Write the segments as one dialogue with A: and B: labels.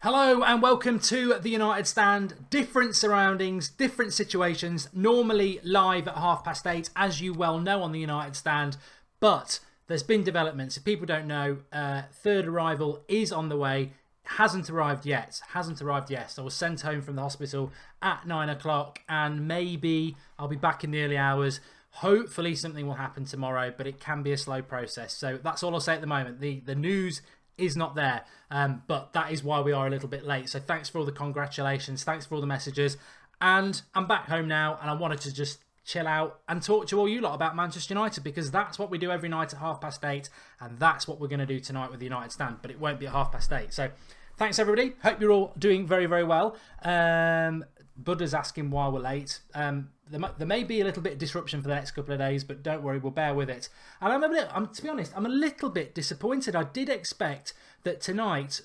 A: Hello and welcome to the United Stand. Different surroundings, different situations, normally live at 8:30, as you well know on the United Stand. But there's been developments. If people don't know, third arrival is on the way. Hasn't arrived yet. I was sent home from the hospital at 9 o'clock and maybe I'll be back in the early hours. Hopefully something will happen tomorrow, but it can be a slow process. So that's all I'll say at the moment. The news is not there, but that is why we are a little bit late. So thanks for all the congratulations, thanks for all the messages, and I'm back home now and I wanted to just chill out and talk to all you lot about Manchester United, because that's what we do every night at 8:30, and that's what we're going to do tonight with the United Stand, but it won't be at 8:30. So thanks everybody, hope you're all doing very, very well. Buddha's asking why we're late. There may be a little bit of disruption for the next couple of days, but don't worry, we'll bear with it. And to be honest, I'm a little bit disappointed. I did expect that tonight,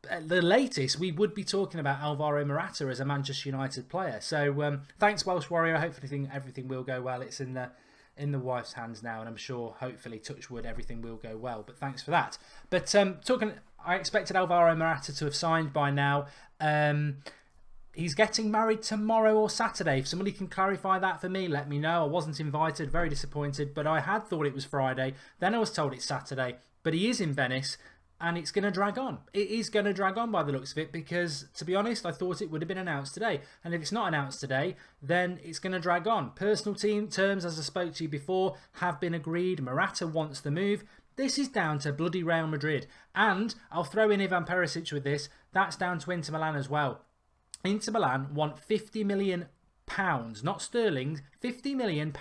A: at the latest, we would be talking about Alvaro Morata as a Manchester United player. So thanks, Welsh Warrior. Hopefully everything will go well. It's in the wife's hands now, and I'm sure, hopefully, touch wood, everything will go well. But thanks for that. But I expected Alvaro Morata to have signed by now. He's getting married tomorrow or Saturday. If somebody can clarify that for me, let me know. I wasn't invited, very disappointed, but I had thought it was Friday. Then I was told it's Saturday, but he is in Venice and it's going to drag on. It is going to drag on by the looks of it because, to be honest, I thought it would have been announced today. And if it's not announced today, then it's going to drag on. Personal team terms, as I spoke to you before, have been agreed. Morata wants the move. This is down to bloody Real Madrid. And I'll throw in Ivan Perisic with this. That's down to Inter Milan as well. Inter Milan want £50 million, not sterling, £50 million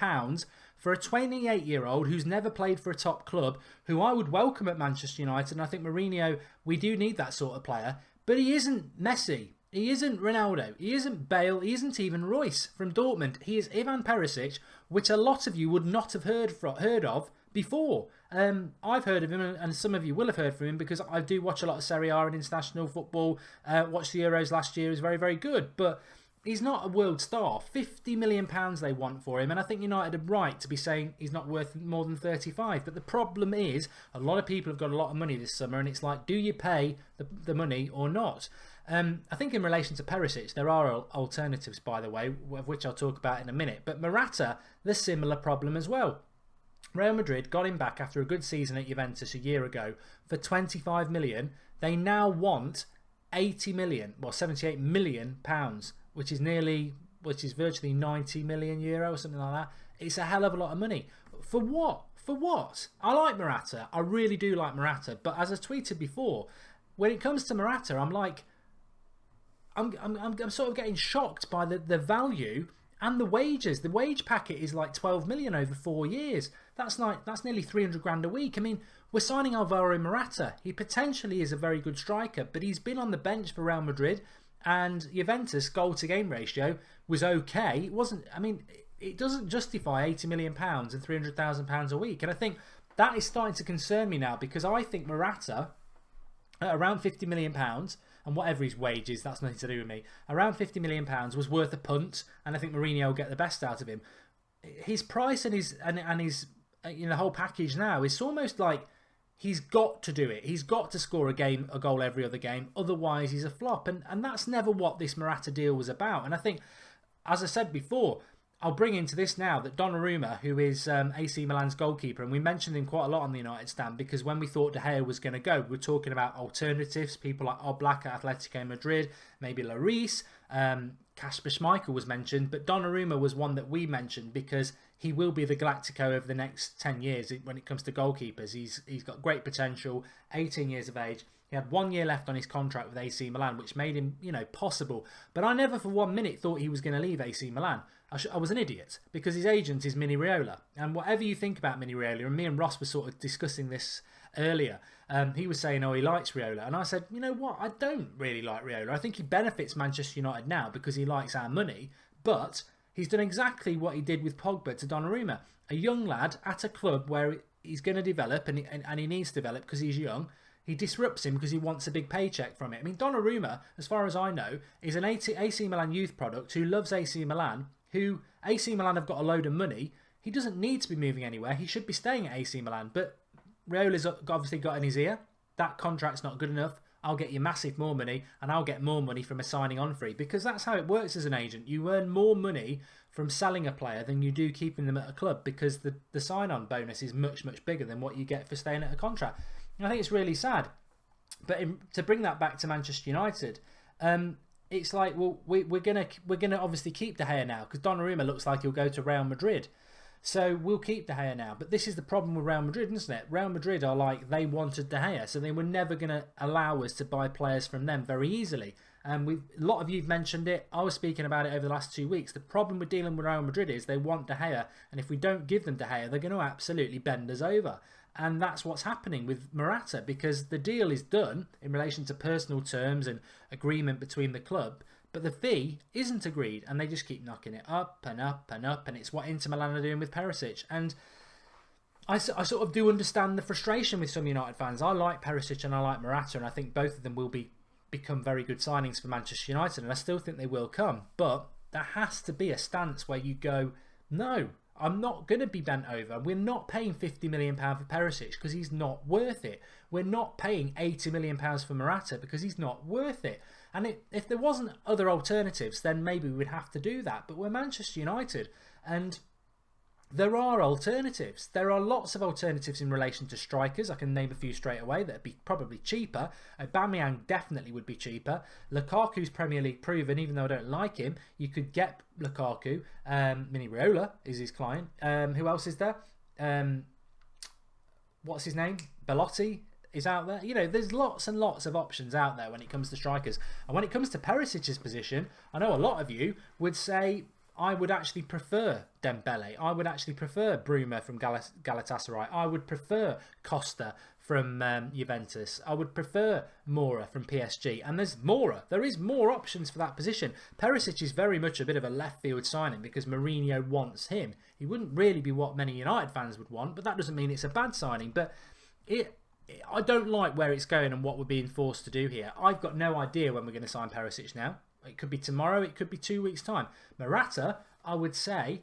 A: for a 28-year-old who's never played for a top club, who I would welcome at Manchester United. And I think Mourinho, we do need that sort of player. But he isn't Messi. He isn't Ronaldo. He isn't Bale. He isn't even Royce from Dortmund. He is Ivan Perisic, which a lot of you would not have heard of before. I've heard of him, and some of you will have heard from him because I do watch a lot of Serie A and international football. Watched the Euros last year. He was very, very good, but he's not a world star. £50 million they want for him, and I think United are right to be saying he's not worth more than 35. But the problem is, a lot of people have got a lot of money this summer, and it's like, do you pay the money or not? I think in relation to Perisic, there are alternatives, by the way, of which I'll talk about in a minute. But Morata, the similar problem as well. Real Madrid got him back after a good season at Juventus a year ago for 25 million. They now want 80 million, well, 78 million pounds, which is virtually 90 million euro or something like that. It's a hell of a lot of money. For what? For what? I like Morata. I really do like Morata. But as I tweeted before, when it comes to Morata, I'm like, I'm sort of getting shocked by the value and the wages. The wage packet is like 12 million over 4 years. That's nearly 300 grand a week. I mean, we're signing Alvaro Morata. He potentially is a very good striker, but he's been on the bench for Real Madrid, and Juventus goal to game ratio was okay. It wasn't. I mean, it doesn't justify 80 million pounds and 300,000 pounds a week. And I think that is starting to concern me now, because I think Morata at around 50 million pounds, and whatever his wage is, that's nothing to do with me, around 50 million pounds was worth a punt, and I think Mourinho will get the best out of him. His price and his the whole package now is almost like he's got to do it. He's got to score a goal every other game, otherwise he's a flop, and that's never what this Morata deal was about. And I think, as I said before, I'll bring into this now that Donnarumma, who is AC Milan's goalkeeper, and we mentioned him quite a lot on the United Stand, because when we thought De Gea was going to go, we were talking about alternatives, people like Oblak at Atletico Madrid, maybe Lloris, Kasper Schmeichel was mentioned, but Donnarumma was one that we mentioned because he will be the Galactico over the next 10 years when it comes to goalkeepers. He's got great potential, 18 years of age. He had 1 year left on his contract with AC Milan, which made him, possible. But I never for 1 minute thought he was going to leave AC Milan. I was an idiot, because his agent is Mini Raiola. And whatever you think about Mini Raiola, and me and Ross were sort of discussing this earlier, he was saying, he likes Raiola. And I said, you know what, I don't really like Raiola. I think he benefits Manchester United now because he likes our money, but he's done exactly what he did with Pogba to Donnarumma. A young lad at a club where he's going to develop, and he needs to develop because he's young. He disrupts him because he wants a big paycheck from it. I mean, Donnarumma, as far as I know, is an AC Milan youth product who loves AC Milan, who AC Milan have got a load of money. He doesn't need to be moving anywhere. He should be staying at AC Milan. But Raiola's obviously got in his ear. That contract's not good enough. I'll get you massive more money, and I'll get more money from a signing on fee, because that's how it works as an agent. You earn more money from selling a player than you do keeping them at a club, because the sign-on bonus is much, much bigger than what you get for staying at a contract. And I think it's really sad. But to bring that back to Manchester United, it's like, well, we're gonna obviously keep De Gea now, because Donnarumma looks like he'll go to Real Madrid. So we'll keep De Gea now. But this is the problem with Real Madrid, isn't it? Real Madrid are like, they wanted De Gea, so they were never going to allow us to buy players from them very easily. And a lot of you have mentioned it. I was speaking about it over the last 2 weeks. The problem with dealing with Real Madrid is they want De Gea, and if we don't give them De Gea, they're going to absolutely bend us over. And that's what's happening with Morata, because the deal is done in relation to personal terms and agreement between the club, but the fee isn't agreed, and they just keep knocking it up and up and up, and it's what Inter Milan are doing with Perisic. And I sort of do understand the frustration with some United fans. I like Perisic and I like Morata, and I think both of them will become very good signings for Manchester United, and I still think they will come. But there has to be a stance where you go, no, I'm not going to be bent over. We're not paying £50 million for Perisic because he's not worth it. We're not paying £80 million for Morata because he's not worth it. And if there wasn't other alternatives, then maybe we would have to do that. But we're Manchester United, and there are alternatives. There are lots of alternatives in relation to strikers. I can name a few straight away that would be probably cheaper. Aubameyang definitely would be cheaper. Lukaku's Premier League proven, even though I don't like him. You could get Lukaku. Mini Raiola is his client. Who else is there? What's his name? Belotti is out there. You know, there's lots and lots of options out there when it comes to strikers. And when it comes to Perisic's position, I know a lot of you would say, I would actually prefer Dembele. I would actually prefer Bruma from Galatasaray. I would prefer Costa from Juventus. I would prefer Mora from PSG. And there is more options for that position. Perisic is very much a bit of a left field signing because Mourinho wants him. He wouldn't really be what many United fans would want, but that doesn't mean it's a bad signing. But I don't like where it's going and what we're being forced to do here. I've got no idea when we're going to sign Perisic now. It could be tomorrow, it could be 2 weeks' time. Morata, I would say,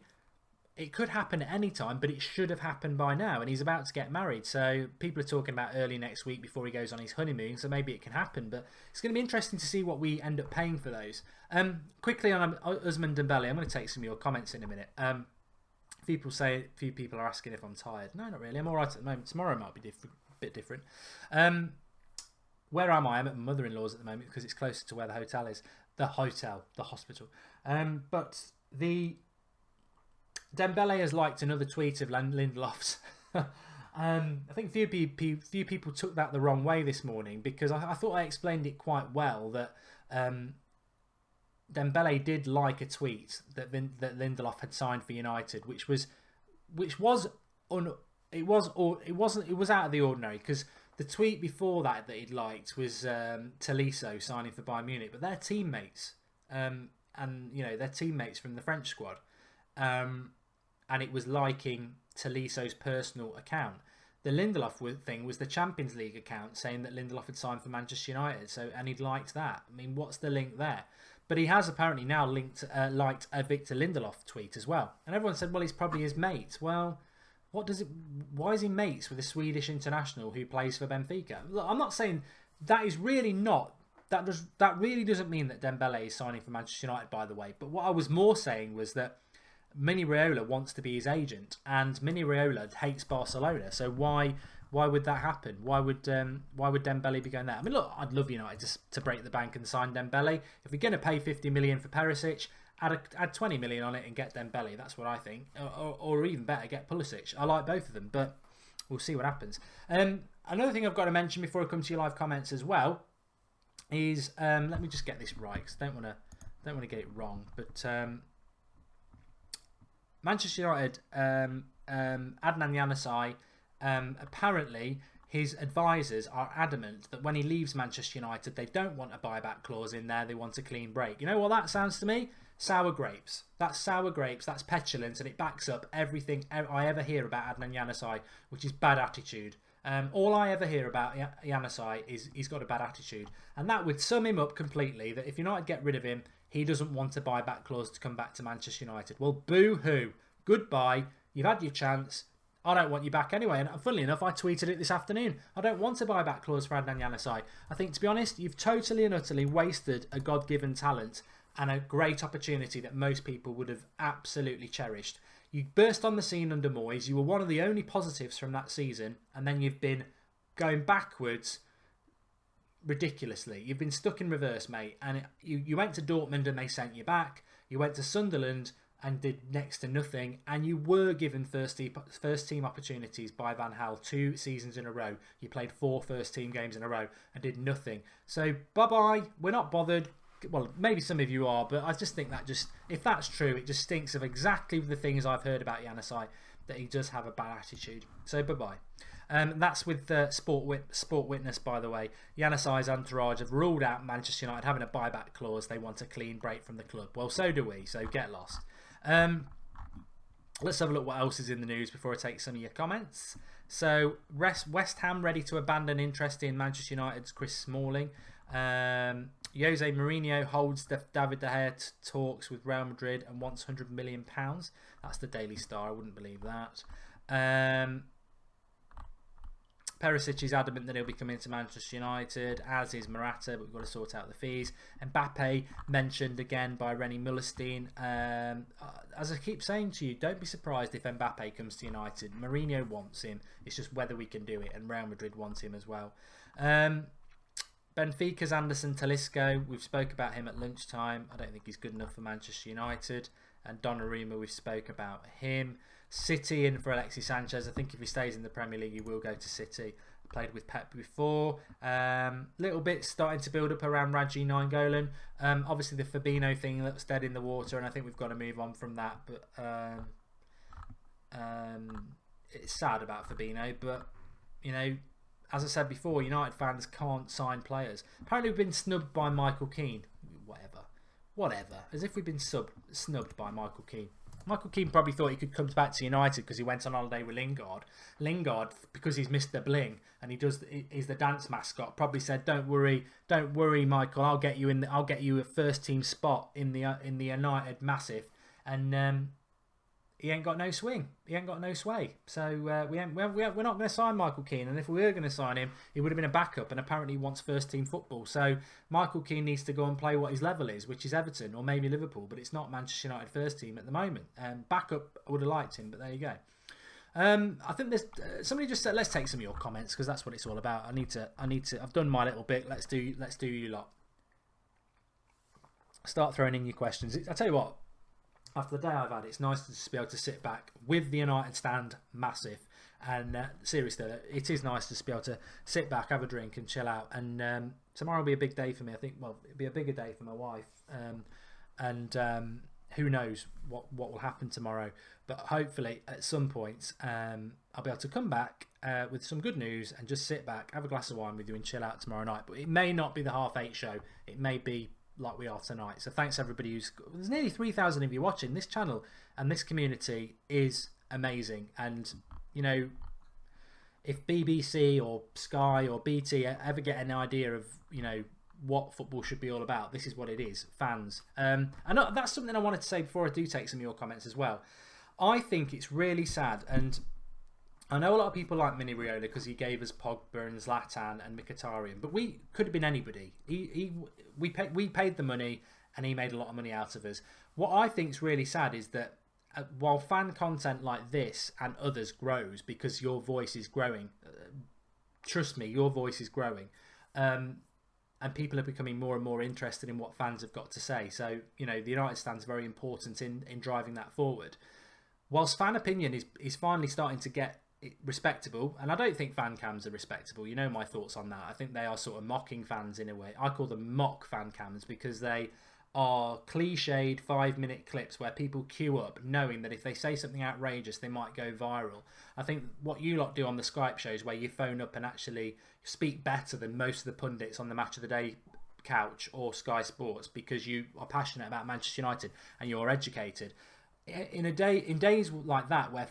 A: it could happen at any time, but it should have happened by now. And he's about to get married, so people are talking about early next week before he goes on his honeymoon, so maybe it can happen. But it's going to be interesting to see what we end up paying for those. Quickly on Ousmane Dembele, I'm going to take some of your comments in a minute. A few people are asking if I'm tired. No, not really. I'm all right at the moment. Tomorrow might be a bit different. Where am I? I'm at my mother-in-law's at the moment because it's closer to where the hotel is. The hospital. But the Dembele has liked another tweet of Lindelof's. I think few people took that the wrong way this morning, because I thought I explained it quite well that Dembele did like a tweet that Lindelof had signed for United, which was out of the ordinary, because the tweet before that he'd liked was Tolisso signing for Bayern Munich, but they're teammates, and you know, they're teammates from the French squad, and it was liking Tolisso's personal account. The Lindelof thing was the Champions League account saying that Lindelof had signed for Manchester United, and he'd liked that. I mean, what's the link there? But he has apparently now liked a Victor Lindelof tweet as well, and everyone said, well, he's probably his mate. Well, why is he mates with a Swedish international who plays for Benfica? Look, I'm not saying that is really not. That really doesn't mean that Dembele is signing for Manchester United, by the way. But what I was more saying was that Mini Raiola wants to be his agent, and Mini Raiola hates Barcelona. So why would that happen? Why would Dembele be going there? I mean, look, I'd love United just to break the bank and sign Dembele. If we're going to pay 50 million for Perisic, add 20 million on it and get Dembele. That's what I think. Or even better, get Pulisic. I like both of them, but we'll see what happens. Another thing I've got to mention before I come to your live comments as well is, let me just get this right, because I don't want to get it wrong. But Manchester United, Adnan Januzaj, apparently his advisors are adamant that when he leaves Manchester United, they don't want a buyback clause in there. They want a clean break. You know what that sounds to me? Sour grapes. That's sour grapes. That's petulance, and it backs up everything I ever hear about Adnan Januzaj, which is bad attitude. All I ever hear about Januzaj is he's got a bad attitude, and that would sum him up completely. That if United get rid of him, he doesn't want a buyback clause to come back to Manchester United. Well, boo-hoo. Goodbye. You've had your chance. I don't want you back anyway. And funnily enough, I tweeted it this afternoon. I don't want a buyback clause for Adnan Januzaj. I think, to be honest, you've totally and utterly wasted a God-given talent and a great opportunity that most people would have absolutely cherished. You burst on the scene under Moyes. You were one of the only positives from that season, and then you've been going backwards ridiculously. You've been stuck in reverse, mate. And you went to Dortmund and they sent you back. You went to Sunderland and did next to nothing, and you were given first team opportunities by Van Gaal 2 seasons in a row. You played 4 first team games in a row and did nothing. So bye-bye, we're not bothered. Well, maybe some of you are, but I just think that if that's true, it just stinks of exactly the things I've heard about Januzaj, that he does have a bad attitude. So bye-bye. That's with Sport Witness, by the way. Januzaj's entourage have ruled out Manchester United having a buyback clause. They want a clean break from the club. Well, so do we, so get lost. Let's have a look what else is in the news before I take some of your comments. So, West Ham ready to abandon interest in Manchester United's Chris Smalling. Jose Mourinho holds David De Gea talks with Real Madrid and wants £100 million. That's the Daily Star. I wouldn't believe that. Perisic is adamant that he'll be coming to Manchester United, as is Morata, but we've got to sort out the fees. Mbappe mentioned again by Rennie Mullerstein. As I keep saying to you, don't be surprised if Mbappe comes to United. Mourinho wants him. It's just whether we can do it, and Real Madrid wants him as well. Benfica's Anderson Talisco, we've spoke about him at lunchtime. I don't think he's good enough for Manchester United. And Donnarumma, we've spoke about him. City in for Alexis Sanchez. I think if he stays in the Premier League, he will go to City. Played with Pep before. Little bit starting to build up around Raji Nainggolan. Obviously, the Fabinho thing that's dead in the water, and I think we've got to move on from that. But it's sad about Fabinho. But, you know, as I said before, United fans can't sign players. Apparently, we've been snubbed by Michael Keane. Whatever. As if we've been snubbed by Michael Keane. Michael Keane probably thought he could come back to United because he went on holiday with Lingard. Lingard, because he's Mr. Bling and he's the dance mascot, probably said, "Don't worry, Michael. I'll get you a first team spot in the United Massive." And he ain't got no swing. He ain't got no sway. So we're not going to sign Michael Keane. And if we were going to sign him, he would have been a backup. And apparently he wants first team football. So Michael Keane needs to go and play what his level is, which is Everton or maybe Liverpool. But it's not Manchester United first team at the moment. Backup, I would have liked him, but there you go. I think there's somebody just said, let's take some of your comments because that's what it's all about. I need to. I've done my little bit. Let's do you lot. Start throwing in your questions. I tell you what. After the day I've had, it's nice to just be able to sit back with the United stand massive. And seriously, it is nice to just be able to sit back, have a drink and chill out. And tomorrow will be a big day for me. I think, well, it'll be a bigger day for my wife. Who knows what will happen tomorrow. But hopefully, at some point, I'll be able to come back with some good news and just sit back, have a glass of wine with you and chill out tomorrow night. But it may not be the 8:30 show. It may be like we are tonight. So thanks everybody there's nearly 3,000 of you watching. This channel and this community is amazing. And you know, if BBC or Sky or BT ever get an idea of, you know, what football should be all about, this is what it is. Fans. And that's something I wanted to say before I do take some of your comments as well. I think it's really sad, and I know a lot of people like Mini Raiola because he gave us Pogba and Zlatan and Mkhitaryan, but we could have been anybody. We paid the money and he made a lot of money out of us. What I think is really sad is that while fan content like this and others grows because your voice is growing, trust me, your voice is growing, and people are becoming more and more interested in what fans have got to say. So, you know, the United stand's very important in driving that forward. Whilst fan opinion is finally starting to get respectable, and I don't think fan cams are respectable. You know my thoughts on that. I think they are sort of mocking fans in a way. I call them mock fan cams because they are cliched 5-minute clips where people queue up knowing that if they say something outrageous they might go viral. I think what you lot do on the Skype shows where you phone up and actually speak better than most of the pundits on the Match of the Day couch or Sky Sports because you are passionate about Manchester United and you're educated. In days like that where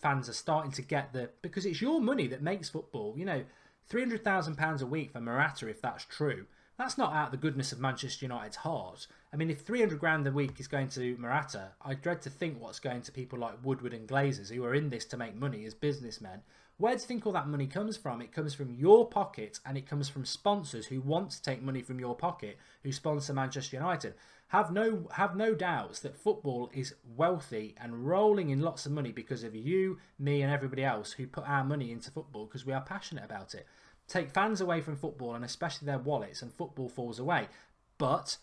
A: fans are starting to get because it's your money that makes football. You know, £300,000 a week for Morata, if that's true, That's not out of the goodness of Manchester United's heart. I mean, if 300 grand a week is going to Morata, I dread to think what's going to people like Woodward and Glazers, who are in this to make money as businessmen. Where do you think all that money comes from? It comes from your pocket, and it comes from sponsors who want to take money from your pocket, who sponsor Manchester United. Have no doubts that football is wealthy and rolling in lots of money because of you, me, and everybody else who put our money into football because we are passionate about it. Take fans away from football, and especially their wallets, and football falls away. But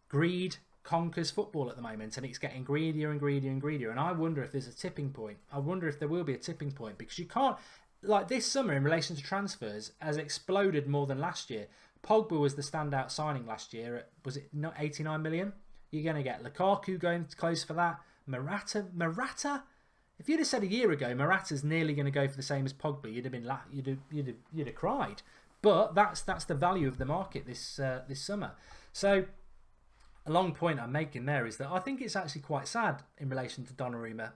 A: greed conquers football at the moment, and it's getting greedier and greedier and greedier. And I wonder if there's a tipping point. I wonder if there will be a tipping point, because you can't, like this summer in relation to transfers, has exploded more than last year. Pogba was the standout signing last year at, was it not 89 million? You're going to get Lukaku going close for that. Morata? If you'd have said a year ago Morata's nearly going to go for the same as Pogba, you'd have cried. But that's the value of the market this summer. So a long point I'm making there is that I think it's actually quite sad in relation to Donnarumma.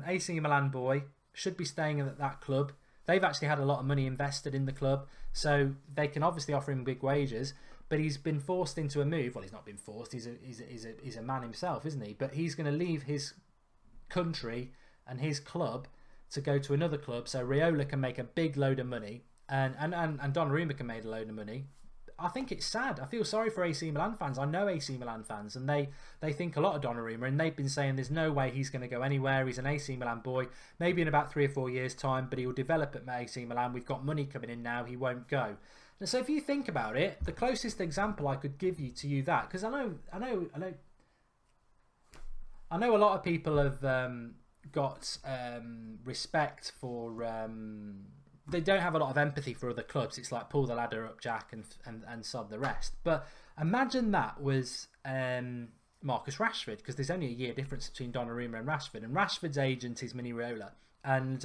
A: AC Milan boy should be staying at that club. They've actually had a lot of money invested in the club, so they can obviously offer him big wages. But he's been forced into a move. Well, he's not been forced. He's a man himself, isn't he? But he's going to leave his country and his club to go to another club, so Raiola can make a big load of money, and Donnarumma can make a load of money. I think it's sad. I feel sorry for AC Milan fans. I know AC Milan fans, and they think a lot of Donnarumma, and they've been saying there's no way he's going to go anywhere. He's an AC Milan boy, maybe in about 3 or 4 years' time, but he'll develop at AC Milan. We've got money coming in now. He won't go. And so if you think about it, the closest example I could give you to you that, because I know a lot of people have got respect for. They don't have a lot of empathy for other clubs. It's like pull the ladder up, Jack, and sod the rest. But imagine that was Marcus Rashford, because there's only a year difference between Donnarumma and Rashford. And Rashford's agent is Mini Raiola. And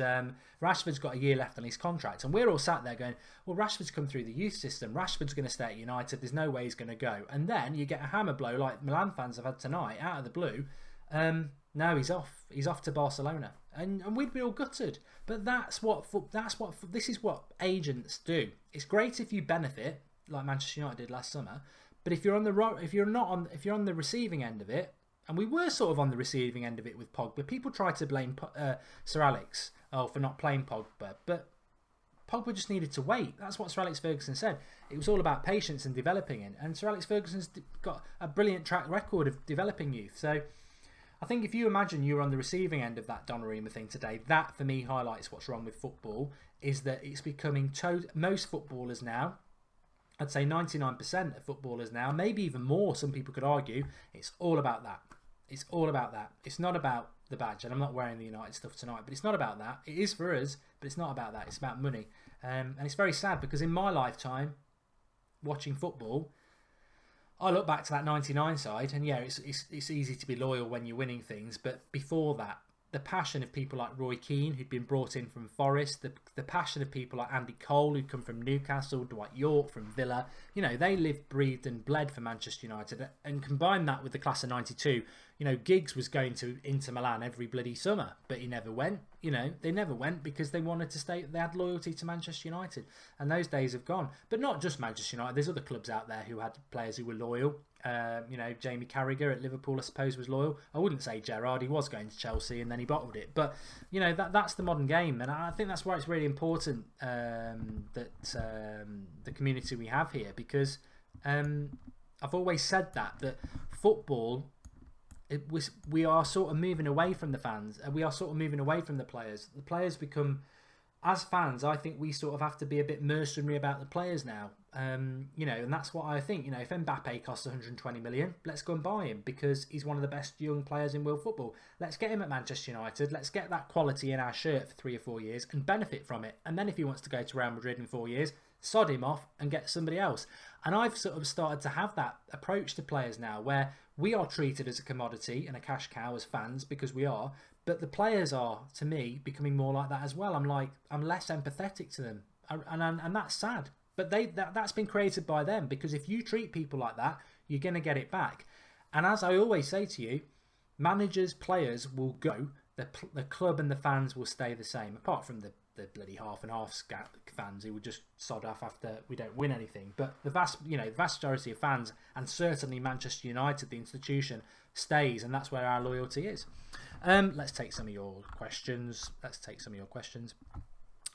A: Rashford's got a year left on his contract. And we're all sat there going, well, Rashford's come through the youth system. Rashford's going to stay at United. There's no way he's going to go. And then you get a hammer blow like Milan fans have had tonight, out of the blue. No, he's off. He's off to Barcelona. And we'd be all gutted. But this is what agents do. It's great if you benefit, like Manchester United did last summer. But if you're on the receiving end of it, and we were sort of on the receiving end of it with Pogba. People try to blame Sir Alex for not playing Pogba, but Pogba just needed to wait. That's what Sir Alex Ferguson said. It was all about patience and developing it. And Sir Alex Ferguson's got a brilliant track record of developing youth. So I think if you imagine you're on the receiving end of that Donnarumma thing today, that for me highlights what's wrong with football, is that it's becoming most footballers now, I'd say 99% of footballers now, maybe even more, some people could argue, it's all about that. It's all about that. It's not about the badge, and I'm not wearing the United stuff tonight, but it's not about that. It is for us, but it's not about that. It's about money. And it's very sad, because in my lifetime, watching football, I look back to that 99 side, and yeah, it's easy to be loyal when you're winning things, but before that, the passion of people like Roy Keane, who'd been brought in from Forest, the passion of people like Andy Cole, who'd come from Newcastle, Dwight York from Villa, they lived, breathed and bled for Manchester United. And combine that with the class of 92, Giggs was going to Inter Milan every bloody summer, but he never went. They never went because they wanted to stay, they had loyalty to Manchester United, and those days have gone. But not just Manchester United, there's other clubs out there who had players who were loyal. Jamie Carragher at Liverpool, I suppose, was loyal. I wouldn't say Gerrard, he was going to Chelsea and then he bottled it. But, that's the modern game. And I think that's why it's really important that the community we have here, because I've always said that football, we are sort of moving away from the fans. We are sort of moving away from the players. The players become... As fans, I think we sort of have to be a bit mercenary about the players now. And that's what I think. If Mbappe costs 120 million, let's go and buy him, because he's one of the best young players in world football. Let's get him at Manchester United. Let's get that quality in our shirt for 3 or 4 years and benefit from it. And then if he wants to go to Real Madrid in 4 years, sod him off and get somebody else. And I've sort of started to have that approach to players now, where we are treated as a commodity and a cash cow as fans, because we are. But the players are, to me, becoming more like that as well. I'm less empathetic to them, and that's sad. But that's been created by them, because if you treat people like that, you're going to get it back. And as I always say to you, managers, players will go. The club and the fans will stay the same, apart from the the bloody half and half fans who would just sod off after we don't win anything. But the vast majority of fans, and certainly Manchester United, the institution, stays, and that's where our loyalty is. Let's take some of your questions.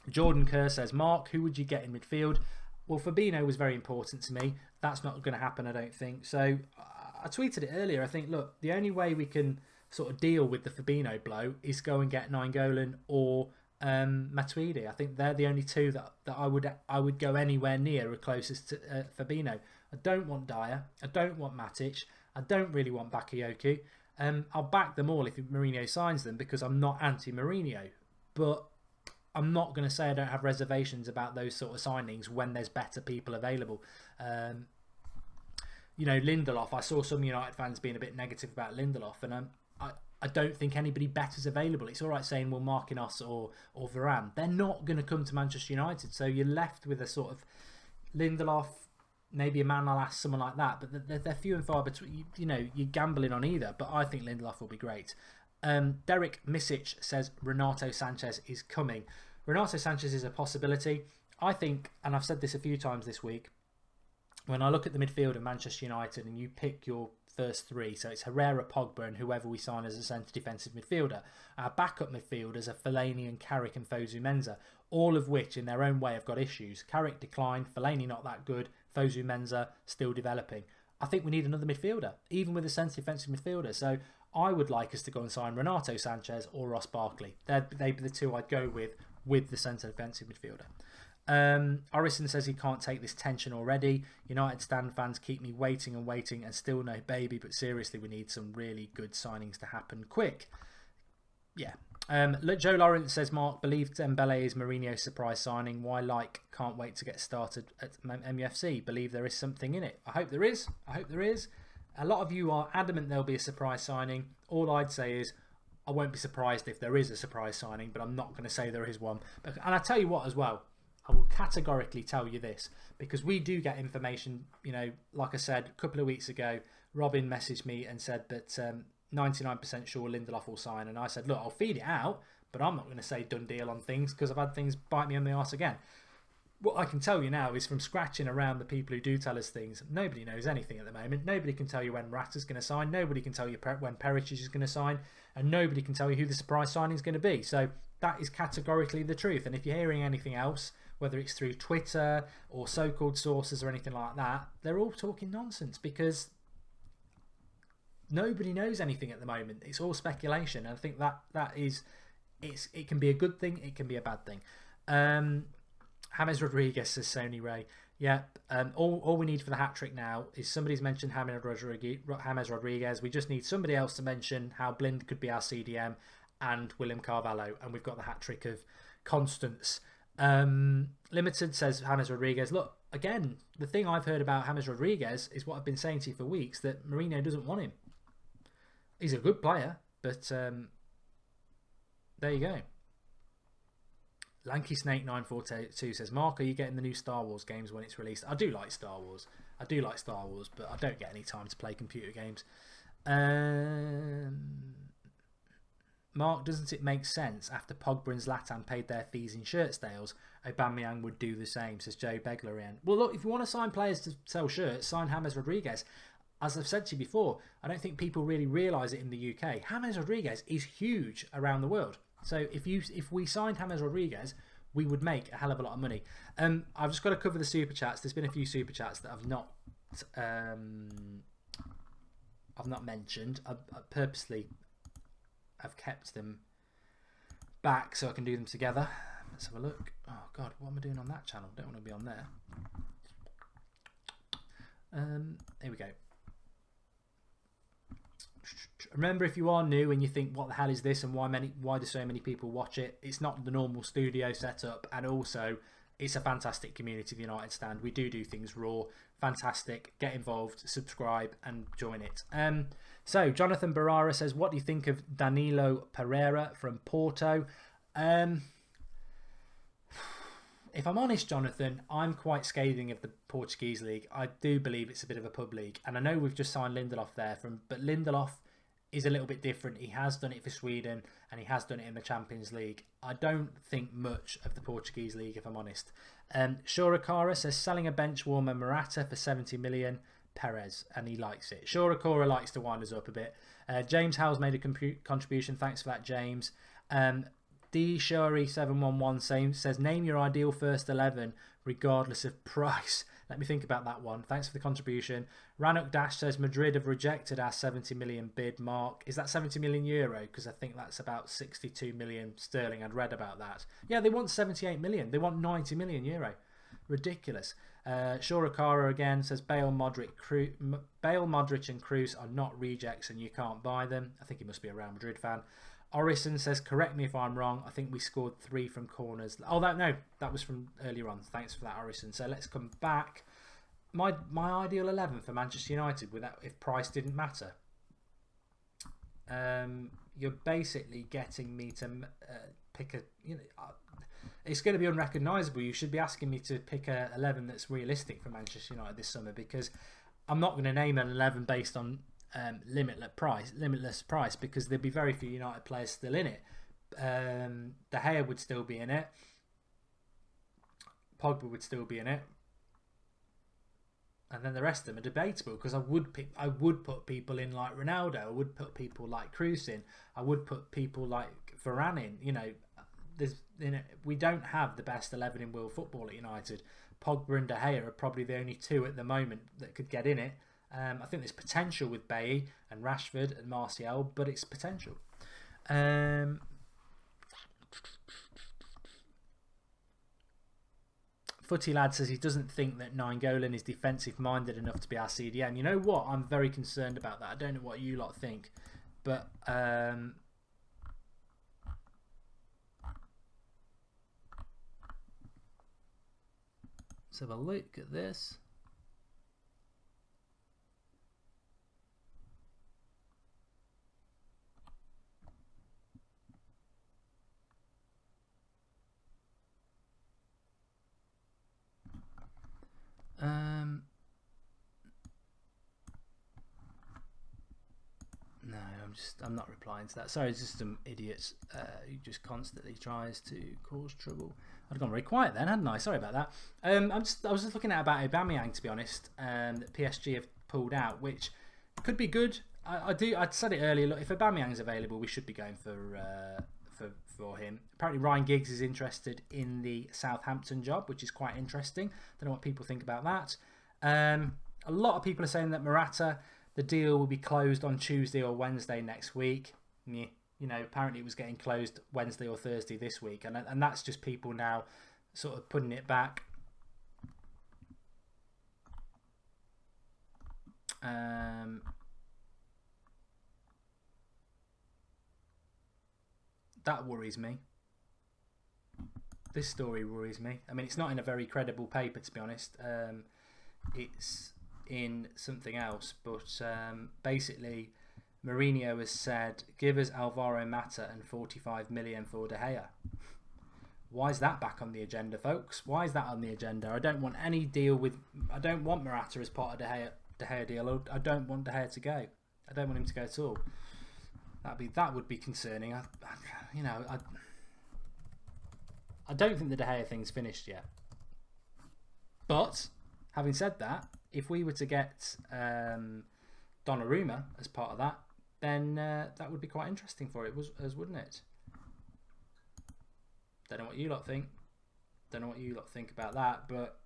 A: Jordan Kerr says, Mark, who would you get in midfield? Well, Fabinho was very important to me. That's not going to happen, I don't think. So I tweeted it earlier. I think, look, the only way we can sort of deal with the Fabinho blow is go and get Nainggolan or Matuidi. I think they're the only two that I would go anywhere near or closest to Fabinho. I don't want Dyer. I don't want Matic. I don't really want Bakayoko. I'll back them all if Mourinho signs them because I'm not anti-Mourinho. But I'm not going to say I don't have reservations about those sort of signings when there's better people available. Lindelof, I saw some United fans being a bit negative about Lindelof, and I don't think anybody better's available. It's all right saying, well, Marquinhos or Varane. They're not going to come to Manchester United, so you're left with a sort of Lindelof, maybe a Manolas, someone like that, but they're few and far between. You're gambling on either, but I think Lindelof will be great. Derek Misic says Renato Sanchez is coming. Renato Sanchez is a possibility. I think, and I've said this a few times this week, when I look at the midfield of Manchester United and you pick your first three, so it's Herrera, Pogba and whoever we sign as a centre defensive midfielder. Our backup midfielders are Fellaini and Carrick and Fosu Mensah, all of which in their own way have got issues. Carrick declined, Fellaini not that good, Fosu Mensah still developing. I think we need another midfielder, even with a centre defensive midfielder. So I would like us to go and sign Renato Sanchez or Ross Barkley. They'd be the two I'd go with the centre defensive midfielder. Orison says he can't take this tension already. United stand fans keep me waiting and still no baby, but seriously we need some really good signings to happen quick. Yeah. Joe Lawrence says, Mark, believe Dembele is Mourinho's surprise signing. Why can't wait to get started at MUFC. Believe there is something in it. I hope there is. A lot of you are adamant there'll be a surprise signing. All I'd say is I won't be surprised if there is a surprise signing, but I'm not going to say there is one. And I tell you what as well, I will categorically tell you this, because we do get information, like I said a couple of weeks ago, Robin messaged me and said that 99% sure Lindelof will sign, and I said, look, I'll feed it out, but I'm not going to say done deal on things because I've had things bite me on the arse again. What I can tell you now is from scratching around the people who do tell us things, nobody knows anything at the moment. Nobody can tell you when Morata's going to sign, nobody can tell you when Perisic is going to sign, and nobody can tell you who the surprise signing is going to be. So that is categorically the truth, and if you're hearing anything else, whether it's through Twitter or so-called sources or anything like that, they're all talking nonsense because nobody knows anything at the moment. It's all speculation. And I think that is, it can be a good thing, it can be a bad thing. James Rodriguez says Sony Ray. Yeah, all we need for the hat-trick now is somebody's mentioned James Rodriguez. We just need somebody else to mention how Blind could be our CDM and William Carvalho, and we've got the hat-trick of Constance. Limited says James Rodriguez. Look, again, the thing I've heard about James Rodriguez is what I've been saying to you for weeks, that Mourinho doesn't want him. He's a good player, but there you go. Lanky Snake 942 says, Mark, are you getting the new Star Wars games when it's released? I do like Star Wars, but I don't get any time to play computer games. Mark, doesn't it make sense after Pogba and Zlatan paid their fees in shirt sales, Aubameyang would do the same, says Joe Beglarian. Well, look, if you want to sign players to sell shirts, sign James Rodriguez. As I've said to you before, I don't think people really realise it in the UK. James Rodriguez is huge around the world. So if we signed James Rodriguez, we would make a hell of a lot of money. I've just got to cover the super chats. There's been a few super chats that I've not mentioned. I purposely have kept them back so I can do them together. Let's have a look. Oh God, what am I doing on that channel? Don't want to be on there. Here we go. Remember, if you are new and you think, what the hell is this and why do so many people watch it, it's not the normal studio setup, and also it's a fantastic community, the United Stand. We do things raw, fantastic. Get involved, subscribe and join it. So Jonathan Barrara says, what do you think of Danilo Pereira from Porto? If I'm honest, Jonathan, I'm quite scathing of the Portuguese league. I do believe it's a bit of a pub league, and I know we've just signed Lindelof there but Lindelof is a little bit different. He has done it for Sweden and he has done it in the Champions League. I don't think much of the Portuguese league, if I'm honest. Shorakara says selling a bench warmer Morata for 70 million. Perez, and he likes it. Shorakara likes to wind us up a bit. James Howell's made a contribution. Thanks for that, James. D Shuri 711 says name your ideal first 11 regardless of price. Let me think about that one. Thanks for the contribution. Ranuk Dash says Madrid have rejected our 70 million bid. Mark, is that 70 million euro? Because I think that's about 62 million sterling. I'd read about that. Yeah, they want 78 million. They want 90 million euro. Ridiculous. Shorakara again says Bale, Modric and Kroos are not rejects and you can't buy them. I think he must be a Real Madrid fan. Orison says, correct me if I'm wrong, I think we scored 3 from corners. Oh, that was from earlier on. Thanks for that, Orison. So let's come back. My ideal 11 for Manchester United, if price didn't matter. You're basically getting me to pick a... it's going to be unrecognisable. You should be asking me to pick a 11 that's realistic for Manchester United this summer, because I'm not going to name an 11 based on limitless price, because there'd be very few United players still in it. De Gea would still be in it. Pogba would still be in it, and then the rest of them are debatable, because I would put people in like Ronaldo. I would put people like Kroos in. I would put people like Varane in. We don't have the best 11 in world football at United. Pogba and De Gea are probably the only 2 at the moment that could get in it. I think there's potential with Bailly and Rashford and Martial, but it's potential. Footy Lad says he doesn't think that Nainggolan is defensive minded enough to be our CDM. You know what? I'm very concerned about that. I don't know what you lot think, but let's have a look at this. No, I'm not replying to that. Sorry, it's just some idiots who just constantly tries to cause trouble. I'd gone very quiet then, hadn't I? Sorry about that. I was just looking at about Aubameyang, to be honest. That PSG have pulled out, which could be good. I'd said it earlier. Look, if Aubameyang's available, we should be going for him. Apparently, Ryan Giggs is interested in the Southampton job, which is quite interesting. Don't know what people think about that. A lot of people are saying that Morata, the deal will be closed on Tuesday or Wednesday next week. Apparently it was getting closed Wednesday or Thursday this week, and that's just people now sort of putting it back. That worries me. This story worries me. I mean, it's not in a very credible paper, to be honest. It's in something else, but basically Mourinho has said, give us Alvaro Morata and 45 million for De Gea. Why is that back on the agenda, folks? Why is that on the agenda? I don't want any deal with... I don't want Morata as part of De Gea deal. I don't want De Gea to go. I don't want him to go at all. That would be concerning. I don't think the De Gea thing's finished yet. But having said that, if we were to get Donnarumma as part of that, then that would be quite interesting for it, wouldn't it? Don't know what you lot think. Don't know what you lot think about that, but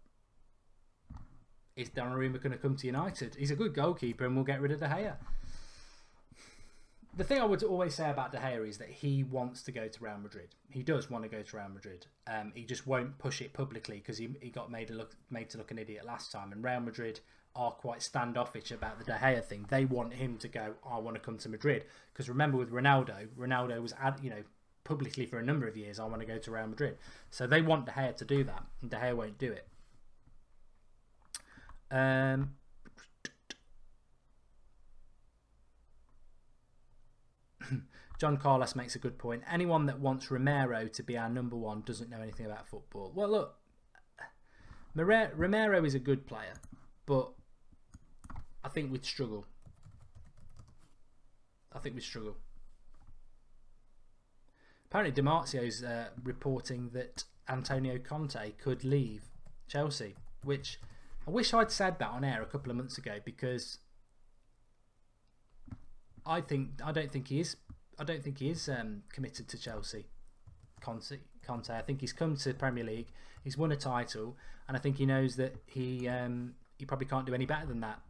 A: is Donnarumma going to come to United? He's a good goalkeeper and we'll get rid of De Gea. The thing I would always say about De Gea is that he wants to go to Real Madrid. He does want to go to Real Madrid. He just won't push it publicly because he got made to look an idiot last time. And Real Madrid are quite standoffish about the De Gea thing. They want him to go, I want to come to Madrid. Because remember with Ronaldo was publicly for a number of years, I want to go to Real Madrid. So they want De Gea to do that, and De Gea won't do it. John Carlos makes a good point. Anyone that wants Romero to be our number 1 doesn't know anything about football. Well, look, Romero is a good player, but I think we'd struggle. I think we struggle. Apparently, Di Marzio's reporting that Antonio Conte could leave Chelsea, which I wish I'd said that on air a couple of months ago, because I don't think he is committed to Chelsea. Conte. I think he's come to Premier League. He's won a title, and I think he knows that he probably can't do any better than that.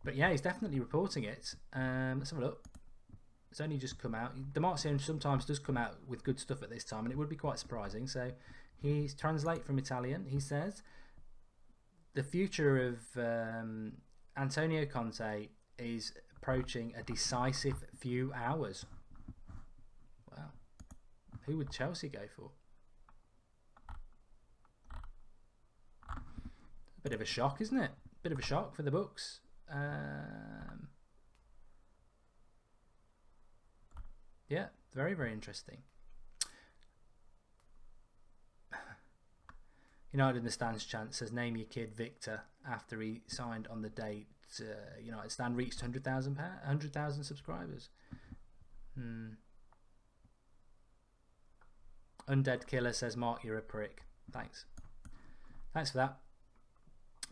A: But yeah, he's definitely reporting it. Let's have a look. It's only just come out. Di Marzio sometimes does come out with good stuff at this time, and it would be quite surprising. So he's translate from Italian. He says the future of Antonio Conte is approaching a decisive few hours. Wow. Who would Chelsea go for? A bit of a shock, isn't it? Bit of a shock for the books. Yeah, very, very interesting. United in the Stands chant says, name your kid Victor, after he signed on the date United Stand reached 100,000 subscribers. Undead Killer says, Mark, you're a prick. Thanks for that.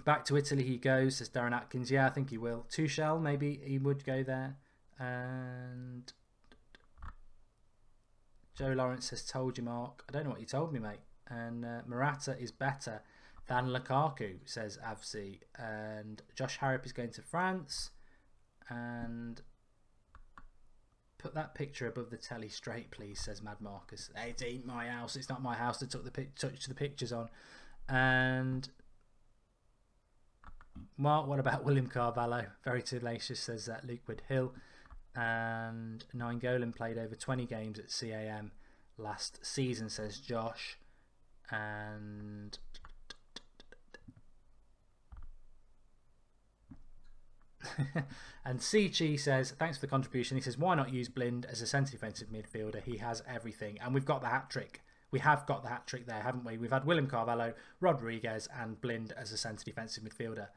A: Back to Italy he goes, says Darren Atkins. Yeah, I think he will. Tuchel, maybe he would go there. And Joe Lawrence says, told you, Mark. I don't know what you told me, mate. And Morata is better than Lukaku, says Avsi. And Josh Harrop is going to France. And put that picture above the telly straight, please, says Mad Marcus. It ain't my house. It's not my house to touch the pictures on. And Mark, what about William Carvalho? Very tenacious, says Lukewood Hill. And Nainggolan played over 20 games at CAM last season, says Josh. And and Sichi says, thanks for the contribution. He says, why not use Blind as a centre defensive midfielder? He has everything. And we've got the hat trick. We have got the hat trick there, haven't we? We've had William Carvalho, Rodriguez and Blind as a centre defensive midfielder.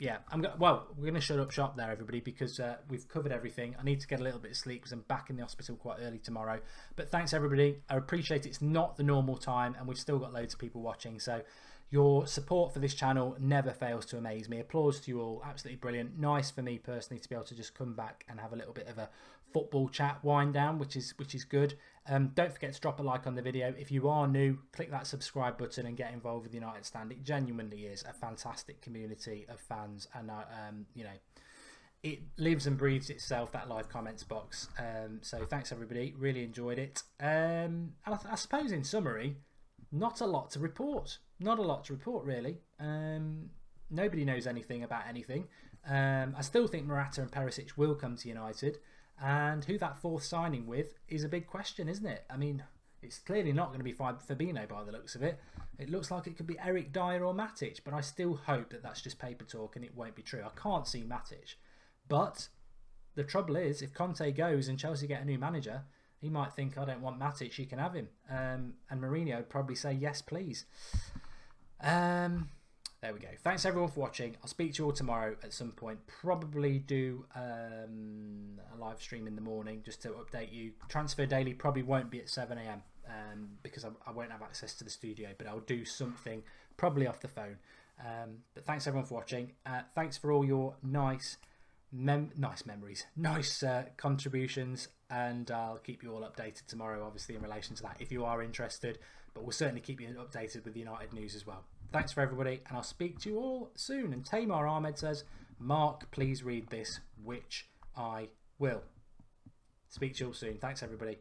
A: Yeah, we're going to shut up shop there, everybody, because we've covered everything. I need to get a little bit of sleep because I'm back in the hospital quite early tomorrow. But thanks, everybody. I appreciate it. It's not the normal time, and we've still got loads of people watching. So your support for this channel never fails to amaze me. Applause to you all. Absolutely brilliant. Nice for me personally to be able to just come back and have a little bit of a football chat wind down, which is good. Don't forget to drop a like on the video. If you are new, click that subscribe button and get involved with the United Stand. It genuinely is a fantastic community of fans, and it lives and breathes itself, that live comments box. So thanks, everybody. Really enjoyed it. And I suppose in summary, not a lot to report. Not a lot to report, really. Nobody knows anything about anything. I still think Morata and Perisic will come to United. And who that fourth signing with is a big question, isn't it? I mean, it's clearly not going to be Fabinho by the looks of it. It looks like it could be Eric Dyer or Matic, but I still hope that that's just paper talk and it won't be true. I can't see Matic. But the trouble is, if Conte goes and Chelsea get a new manager, he might think, I don't want Matic, you can have him. And Mourinho would probably say, yes, please. There we go. Thanks everyone for watching. I'll speak to you all tomorrow at some point. Probably do a live stream in the morning just to update you. Transfer Daily probably won't be at 7 AM because I won't have access to the studio, but I'll do something probably off the phone. But thanks everyone for watching. Thanks for all your nice memories, nice contributions, and I'll keep you all updated tomorrow, obviously, in relation to that if you are interested. But we'll certainly keep you updated with the United news as well. Thanks for everybody, and I'll speak to you all soon. And Tamar Ahmed says, Mark, please read this, which I will. Speak to you all soon. Thanks, everybody.